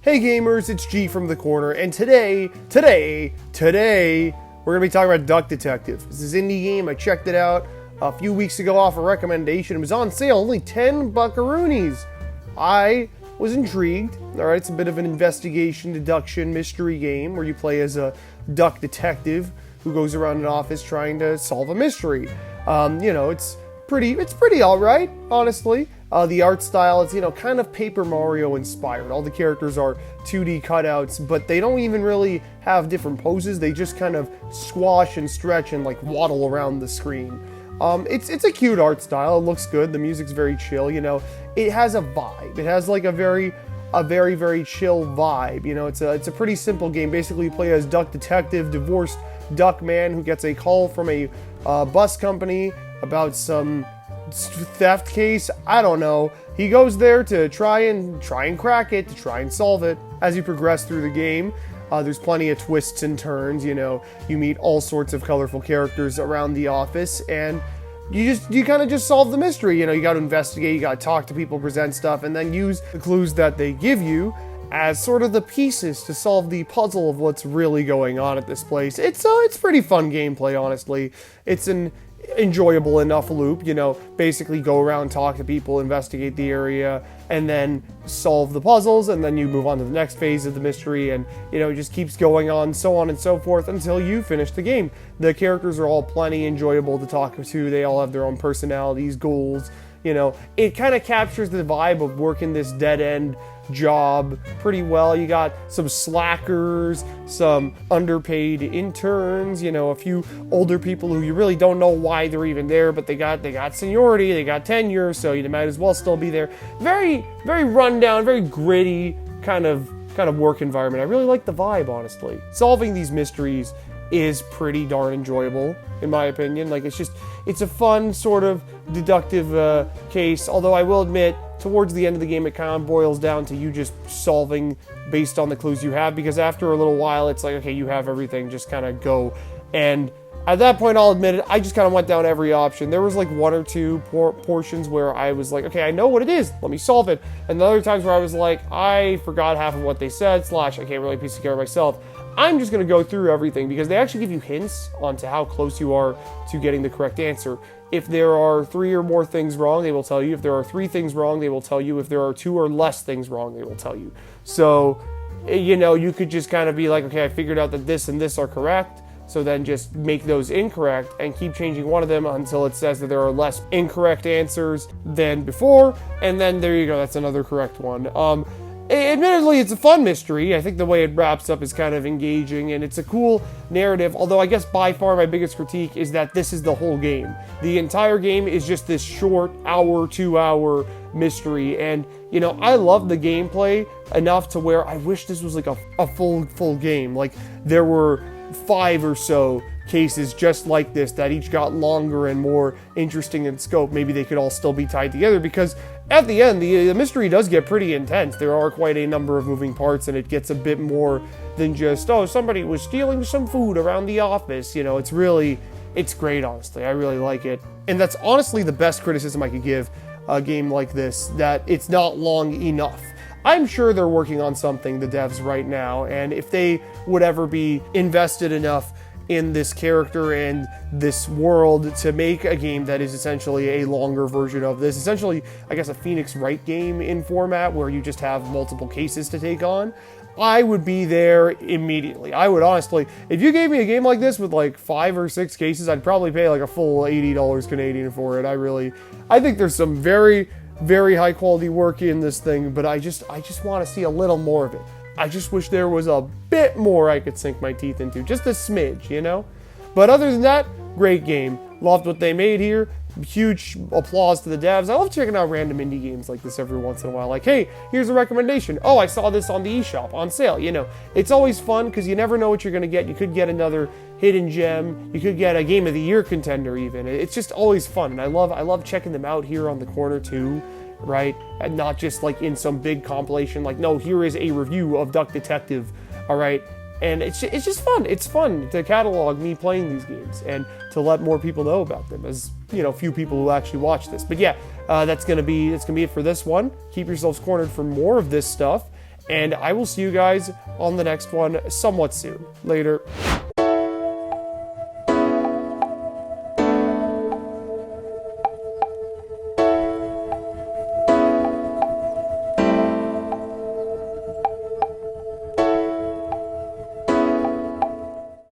Hey gamers, it's G from the corner, and today, we're going to be talking about Duck Detective. This is an indie game. I checked it out a few weeks ago off a recommendation. It was on sale, only 10 buckaroonies. I was intrigued. Alright, it's a bit of an investigation, deduction, mystery game where you play as a duck detective who goes around an office trying to solve a mystery. It's pretty alright, honestly. The art style is, kind of Paper Mario inspired. All the characters are 2D cutouts, but they don't even really have different poses. They just kind of squash and stretch and like waddle around the screen. It's a cute art style. It looks good. The music's very chill. It has a vibe. It has like a very chill vibe. It's a pretty simple game. Basically, you play as Duck Detective, divorced duck man who gets a call from a bus company about some theft case. I don't know. He goes there to try and crack it, to try and solve it. As you progress through the game, there's plenty of twists and turns. You meet all sorts of colorful characters around the office, and you kind of just solve the mystery. You got to investigate, you got to talk to people, present stuff, and then use the clues that they give you as sort of the pieces to solve the puzzle of what's really going on at this place. It's pretty fun gameplay, honestly. It's an enjoyable enough loop, basically go around, talk to people, investigate the area, and then solve the puzzles, and then you move on to the next phase of the mystery, and it just keeps going on, so on and so forth, until you finish the game. The characters are all plenty enjoyable to talk to. They all have their own personalities, goals. It kind of captures the vibe of working this dead-end job pretty well. You got some slackers, some underpaid interns, a few older people who you really don't know why they're even there, but they got seniority, they got tenure, so you might as well still be there. Very, very rundown, very gritty kind of work environment. I really like the vibe, honestly. Solving these mysteries is pretty darn enjoyable, in my opinion. It's a fun sort of deductive case, although I will admit, towards the end of the game, it kind of boils down to you just solving based on the clues you have, because after a little while, it's like, okay, you have everything, just kind of go. And at that point, I'll admit it, I just kind of went down every option. There was like one or two portions where I was like, okay, I know what it is, let me solve it. And the other times where I was like, I forgot half of what they said, / I can't really piece together myself. I'm just going to go through everything, because they actually give you hints onto how close you are to getting the correct answer. If there are 3 or more things wrong, they will tell you. If there are 3 things wrong, they will tell you. If there are 2 or less things wrong, they will tell you. So, you could just kind of be like, okay, I figured out that this and this are correct, so then just make those incorrect and keep changing one of them until it says that there are less incorrect answers than before, and then there you go, that's another correct one. Admittedly, it's a fun mystery. I think the way it wraps up is kind of engaging, and it's a cool narrative, although I guess by far my biggest critique is that this is the whole game. The entire game is just this short 2-hour mystery, and, I love the gameplay enough to where I wish this was like a full game. Like, there were 5 or so cases just like this that each got longer and more interesting in scope. Maybe they could all still be tied together, because at the end, the mystery does get pretty intense. There are quite a number of moving parts, and it gets a bit more than just, oh, somebody was stealing some food around the office. It's great, honestly. I really like it. And that's honestly the best criticism I could give a game like this, that it's not long enough. I'm sure they're working on something, the devs, right now, and if they would ever be invested enough in this character and this world to make a game that is essentially a longer version of this, essentially, I guess, a Phoenix Wright game in format where you just have multiple cases to take on, I would be there immediately. I would honestly, if you gave me a game like this with like 5 or 6 cases, I'd probably pay like a full $80 Canadian for it. I think there's some very, very high quality work in this thing, but I just want to see a little more of it. I just wish there was a bit more I could sink my teeth into. Just a smidge, But other than that, great game. Loved what they made here. Huge applause to the devs. I love checking out random indie games like this every once in a while. Like, hey, here's a recommendation. Oh, I saw this on the eShop on sale. It's always fun because you never know what you're going to get. You could get another hidden gem. You could get a Game of the Year contender even. It's just always fun. And I love checking them out here on the corner too. Right? And not just like in some big compilation, like, no, here is a review of Duck Detective, all right? And it's just fun. It's fun to catalog me playing these games and to let more people know about them, as few people who actually watch this. But yeah, that's gonna be it for this one. Keep yourselves cornered for more of this stuff, And I will see you guys on the next one somewhat soon. Later.